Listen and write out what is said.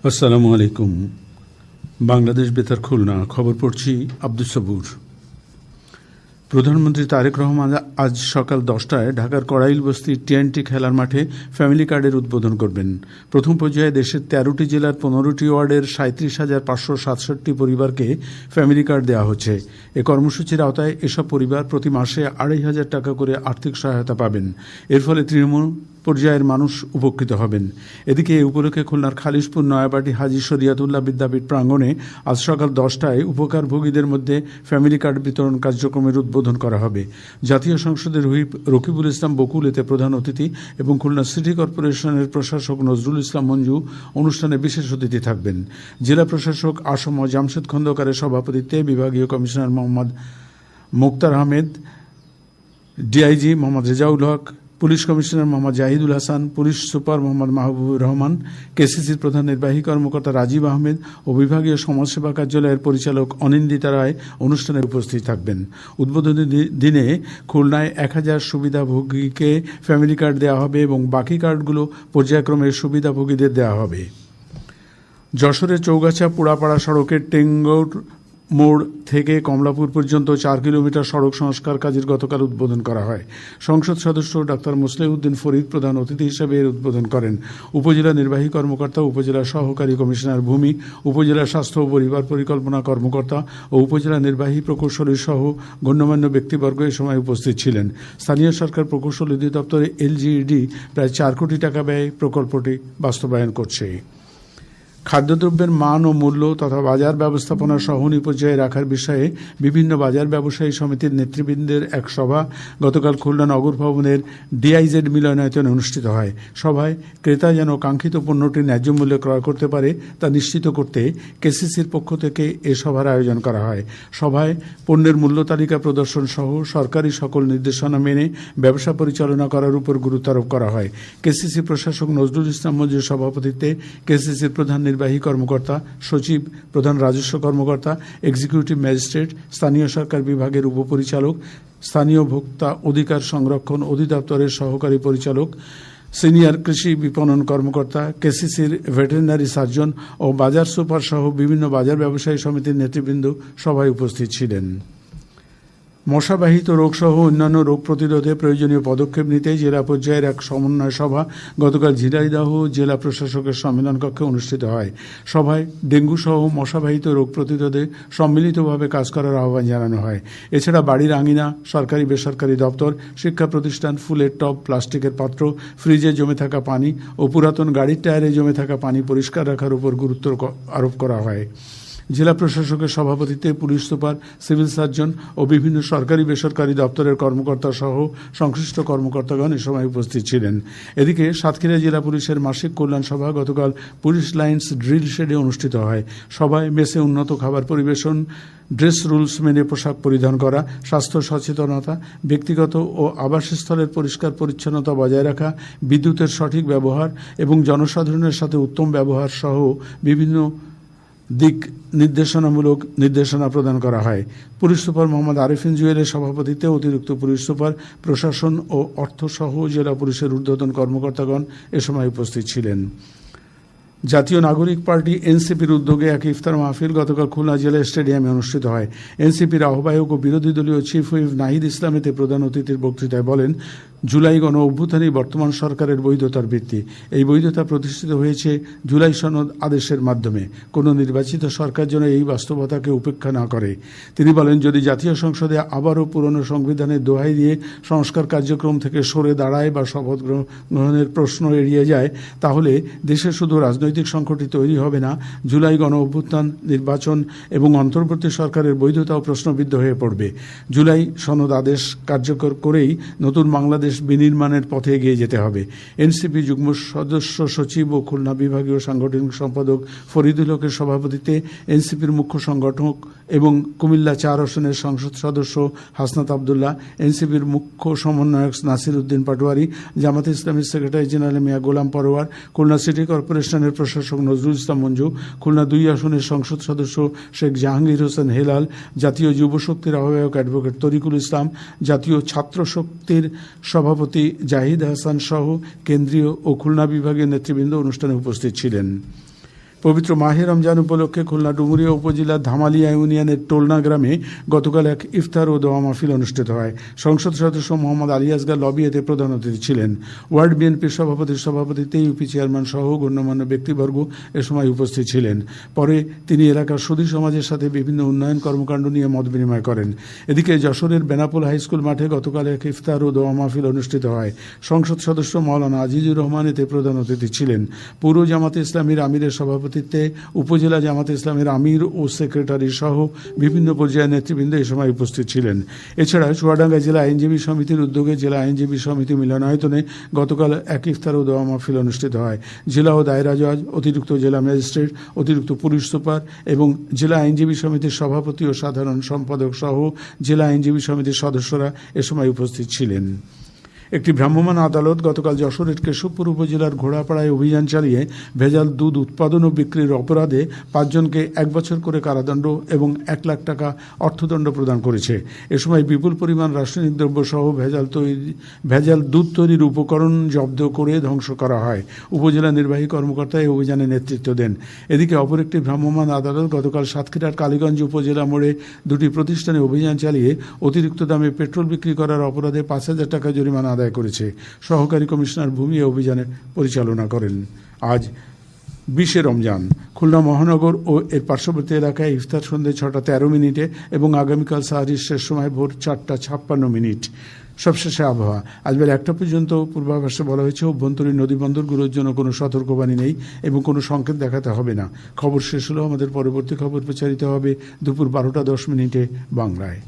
আসসালামু আলাইকুম। বাংলাদেশ বেতার খুলনা, খবর পড়ছি আব্দুস সবুর। প্রধানমন্ত্রী তারেক রহমান আজ সকাল 10টায় ঢাকার কড়াইল বস্তির টিএনটি খেলার মাঠে ফ্যামিলি কার্ডের উদ্বোধন করবেন। প্রথম পর্যায়ে দেশের 13টি জেলার 15টি ওয়ার্ডের 37,567 পরিবারকে ফ্যামিলি কার্ড দেওয়া হচ্ছে। এ কর্মসূচির আওতায় এসব পরিবার প্রতি মাসে 2,500 টাকা করে আর্থিক সহায়তা পাবেন। এর ফলে তৃণমূল পর্যায়ের মানুষ উপকৃত হবেন। এদিকে এ উপলক্ষে খুলনার খালিশপুর নয়াবাটি হাজী শরিয়াতুল্লাহ বিদ্যাপীঠ প্রাঙ্গণে আজ সকাল 10টায় উপকারভোগীদের মধ্যে ফ্যামিলি কার্ড বিতরণ কার্যক্রমের উদ্বোধন করা হবে। জাতীয় সংসদের হুইপ রকিবুল ইসলাম বকুল এতে প্রধান অতিথি এবং খুলনা সিটি কর্পোরেশনের প্রশাসক নজরুল ইসলাম মঞ্জু অনুষ্ঠানে বিশেষ অতিথি থাকবেন। জেলা প্রশাসক আসম জামশেদ খন্দকারের সভাপতিত্বে বিভাগীয় commissioner Mohammad Mukhtar Ahmed, DIG Mohammad Rezaul Haque, police commissioner Mohammad Jahidul Hasan, police super Mohammad Mahbubur Rahman, কেসিসির প্রধান নির্বাহী কর্মকর্তা রাজীব আহমেদ ও বিভাগীয় সমাজসেবা কার্যালয়ের পরিচালক অনিন্দিতা রায় অনুষ্ঠানে উপস্থিত থাকবেন। উদ্বোধনী দিনে খুলনায় 1000 সুবিধাভোগীকে ফ্যামিলি কার্ড দেওয়া হবে এবং বাকি কার্ডগুলো পর্যায়ক্রমে সুবিধাভোগীদের দেওয়া হবে। যশোরের চৌগাছা পুরাপাড়া সড়কের টেঙ্গৌর মোড় থেকে কমলাপুর পর্যন্ত 4 কিলোমিটার সড়ক সংস্কার কাজের গতকাল উদ্বোধন করা হয়। সংসদ সদস্য ডাক্তার মোসলেউদ্দিন ফরিদ প্রধান অতিথি হিসেবে এর উদ্বোধন করেন। উপজেলা নির্বাহী কর্মকর্তা, উপজেলা সহকারী কমিশনার ভূমি, উপজেলা স্বাস্থ্য ও পরিবার পরিকল্পনা কর্মকর্তা ও উপজেলা নির্বাহী প্রকৌশলী সহ গণ্যমান্য ব্যক্তিবর্গ এ সময় উপস্থিত ছিলেন। স্থানীয় সরকার প্রকৌশল অধিদপ্তরে এলজিইডি প্রায় 4 কোটি টাকা ব্যয়ে প্রকল্পটি বাস্তবায়ন করছে। খাদ্যদ্রব্যের মান ও মূল্য তথা বাজার ব্যবস্থাপনা সহনী পর্যায়ে রাখার বিষয়ে বিভিন্ন বাজার ব্যবসায়ী সমিতির নেতৃবৃন্দের এক সভা গতকাল খুলনা নগর ভবনের ডিআইজেড মিলনায়তনে অনুষ্ঠিত হয়। সভায় ক্রেতা যেন কাঙ্ক্ষিত পণ্যটি ন্যায্য মূল্যে ক্রয় করতে পারে তা নিশ্চিত করতে কেসিসির পক্ষ থেকে এ সভার আয়োজন করা হয়। সভায় পণ্যের মূল্য তালিকা প্রদর্শন সহ সরকারি সকল নির্দেশনা মেনে ব্যবসা পরিচালনা করার উপর গুরুত্ব আরোপ করা হয়। কেসিসি প্রশাসক নজরুল ইসলাম মঞ্জুর সভাপতিত্বে কেসিসির প্রধান নির্বাহী কর্মকর্তা, সচিব, প্রধান রাজস্ব কর্মকর্তা, এক্সিকিউটিভ ম্যাজিস্ট্রেট, স্থানীয় সরকার বিভাগের উপপরিচালক, স্থানীয় ভোক্তা অধিকার সংরক্ষণ অধিদপ্তরের সহকারী পরিচালক, সিনিয়র কৃষি বিপণন কর্মকর্তা, কেসিসির ভেটেরিনারি সার্জন ও বাজার সুপার সহ বিভিন্ন বাজার ব্যবসায়ী সমিতির নেতৃবৃন্দ সভায় উপস্থিত ছিলেন। মশাবাহিত রোগসহ অন্যান্য রোগ প্রতিরোধে প্রয়োজনীয় পদক্ষেপ নিতে জেলা পর্যায়ের এক সমন্বয় সভা গতকাল ঝিনাইদহ জেলা প্রশাসকের সম্মেলন কক্ষে অনুষ্ঠিত হয়। সভায় ডেঙ্গু সহ মশাবাহিত রোগ প্রতিরোধে সম্মিলিতভাবে কাজ করার আহ্বান জানানো হয়। এছাড়া বাড়ির আঙিনা, সরকারি বেসরকারি দপ্তর, শিক্ষা প্রতিষ্ঠান, ফুলের টব, প্লাস্টিকের পাত্র, ফ্রিজে জমে থাকা পানি ও পুরাতন গাড়ির টায়ারে জমে থাকা পানি পরিষ্কার রাখার উপর গুরুত্ব আরোপ করা হয়। জেলা প্রশাসকের সভাপতিত্বে পুলিশ সুপার, সিভিল সার্জন ও বিভিন্ন সরকারি বেসরকারি দপ্তরের কর্মকর্তা সহ সংশ্লিষ্ট কর্মকর্তাগণ এ সময় উপস্থিত ছিলেন। এদিকে সাতক্ষীরা জেলা পুলিশের মাসিক কল্যাণ সভা গতকাল পুলিশ লাইন্স ড্রিল শেডে অনুষ্ঠিত হয়। সভায় মেসে উন্নত খাবার পরিবেশন, ড্রেস রুলস মেনে পোশাক পরিধান করা, স্বাস্থ্য সচেতনতা, ব্যক্তিগত ও আবাসস্থলের পরিষ্কার পরিচ্ছন্নতা বজায় রাখা, বিদ্যুতের সঠিক ব্যবহার এবং জনসাধারণের সাথে উত্তম ব্যবহার সহ বিভিন্ন দিক নির্দেশনামূলক নির্দেশনা প্রদান করা হয়। পুলিশ সুপার মোহাম্মদ আরিফিন জুয়েলের সভাপতিত্বে অতিরিক্ত পুলিশ সুপার, প্রশাসন ও অর্থ সহ জেলা পুলিশের ঊর্ধ্বতন কর্মকর্তাগণ এ সময় উপস্থিত ছিলেন। জাতীয় নাগরিক পার্টি এনসিপির উদ্যোগে এক ইফতার মাহফিল গতকাল খুলনা জেলা স্টেডিয়ামে অনুষ্ঠিত হয়। এনসিপির আহ্বায়ক ও বিরোধী দলীয় চিফ হুইপ নাহিদ ইসলাম এতে প্রধান অতিথির বক্তৃতায় বলেন, জুলাই গণ অভ্যুত্থানই বর্তমান সরকারের বৈধতার ভিত্তি। এই বৈধতা প্রতিষ্ঠিত হয়েছে জুলাই সনদ আদেশের মাধ্যমে। কোনো নির্বাচিত সরকার যেন এই বাস্তবতাকে উপেক্ষা না করে। তিনি বলেন, যদি জাতীয় সংসদে আবারও পুরনো সংবিধানের দোহাই দিয়ে সংস্কার কার্যক্রম থেকে সরে দাঁড়ায় বা শপথ গ্রহণের প্রশ্ন এড়িয়ে যায়, তাহলে দেশে শুধু রাজনৈতিক সংকটই তৈরি হবে না, জুলাই গণ অভ্যুত্থান, নির্বাচন এবং অন্তর্বর্তী সরকারের বৈধতাও প্রশ্নবিদ্ধ হয়ে পড়বে। জুলাই সনদ আদেশ কার্যকর করেই নতুন বাংলাদেশ বিনির্মাণের পথে এগিয়ে যেতে হবে। এনসিপি যুগ্ম সদস্য সচিব ও খুলনা বিভাগীয় সাংগঠনিক সম্পাদক ফরিদুল হকের সভাপতিত্বে এনসিপির মুখ্য সংগঠক এবং কুমিল্লা 4 আসনের সংসদ সদস্য হাসনাত আবদুল্লাহ, এনসিপির মুখ্য সমন্বয়ক নাসির উদ্দিন পাটোয়ারি, জামাতে ইসলামীর সেক্রেটারি জেনারেল মিয়া গোলাম পরোয়ার, খুলনা সিটি কর্পোরেশনের প্রশাসক নজরুল ইসলাম মঞ্জু, খুলনা 2 আসনের সংসদ সদস্য শেখ জাহাঙ্গীর হোসেন হেলাল, জাতীয় যুব শক্তির আহ্বায়ক অ্যাডভোকেট তরিকুল ইসলাম, জাতীয় ছাত্র শক্তির সভাপতি জাহিদ হাসান সহ কেন্দ্রীয় ও খুলনা বিভাগের নেতৃবৃন্দ অনুষ্ঠানে উপস্থিত ছিলেন। পবিত্র মাহে রমজান উপলক্ষে খুলনা ডুমুরিয়া উপজেলার ধামালিয়া ইউনিয়নের টোলনা গ্রামে গতকাল এক ইফতার ও দোয়া মাহফিল অনুষ্ঠিত হয়। সংসদ সদস্য মোহাম্মদ আলী আসগার লবি এতে প্রধান অতিথি ছিলেন। ওয়ার্ড বিএনপির সভাপতির সভাপতিত্বে ইউপি চেয়ারম্যান সহ গণ্যমান্য ব্যক্তিবর্গ এ সময় উপস্থিত ছিলেন। পরে তিনি এলাকার সুধী সমাজের সাথে বিভিন্ন উন্নয়ন কর্মকাণ্ড নিয়ে মত বিনিময় করেন। এদিকে যশোরের বেনাপোল হাই স্কুল মাঠে গতকাল এক ইফতার ও দোয়া মাহফিল অনুষ্ঠিত হয়। সংসদ সদস্য মাওলানা আজিজুর রহমান এতে প্রধান অতিথি ছিলেন। পৌর জামাতে ইসলামীর আমিরের সভাপতিত্বে উপজেলা জামাতে ইসলামের আমির ও সেক্রেটারি সহ বিভিন্ন পর্যায়ের নেতৃবৃন্দ এ সময় উপস্থিত ছিলেন। এছাড়া চুয়াডাঙ্গা জেলা আইনজীবী সমিতির উদ্যোগে জেলা আইনজীবী সমিতি মিলনায়তনে গতকাল এক ইফতার ও দোয়া মাহফিল অনুষ্ঠিত হয়। জেলা ও দায়রা জজ, অতিরিক্ত জেলা ম্যাজিস্ট্রেট, অতিরিক্ত পুলিশ সুপার এবং জেলা আইনজীবী সমিতির সভাপতি ও সাধারণ সম্পাদক সহ জেলা আইনজীবী সমিতির সদস্যরা এ সময় উপস্থিত ছিলেন। একটি ভ্রাম্যমাণ আদালত গতকাল যশোরের কেশবপুর উপজেলার ঘোড়াপাড়ায় অভিযান চালিয়ে ভেজাল দুধ উৎপাদন ও বিক্রির অপরাধে 5 জনকে 1 বছর করে কারাদণ্ড এবং 1 লাখ টাকা অর্থদণ্ড প্রদান করেছে। এ সময় বিপুল পরিমাণ রাসায়নিক দ্রব্য সহ ভেজাল দুধ তৈরির উপকরণ জব্দ করে ধ্বংস করা হয়। উপজেলা নির্বাহী কর্মকর্তা এই অভিযানে নেতৃত্ব দেন। এদিকে অপর একটি ভ্রাম্যমাণ আদালত গতকাল সাতক্ষীরার কালীগঞ্জ উপজেলা মোড়ে 2টি প্রতিষ্ঠানে অভিযান চালিয়ে অতিরিক্ত দামে পেট্রোল বিক্রি করার অপরাধে 5,000 টাকা জরিমানা আদায় করেছে। সহকারী কমিশনার ভূমি অভিযানের পরিচালনা করেন। আজ 20 রমজান খুলনা মহানগর ও এর পার্শ্ববর্তী এলাকায় ইফতার সন্ধ্যে 6:13 এবং আগামীকাল সাহারির শেষ সময় ভোর 4:56। সবশেষে আবহাওয়া। আজ বেলা 1টা পর্যন্ত পূর্বাভাসে বলা হয়েছে অভ্যন্তরীণ নদীবন্দরগুলোর জন্য কোনো সতর্কবাণী নেই এবং কোনো সংকেত দেখাতে হবে না। খবর শেষ হলো। আমাদের পরবর্তী খবর প্রচারিত হবে দুপুর 12:10 বাংলায়।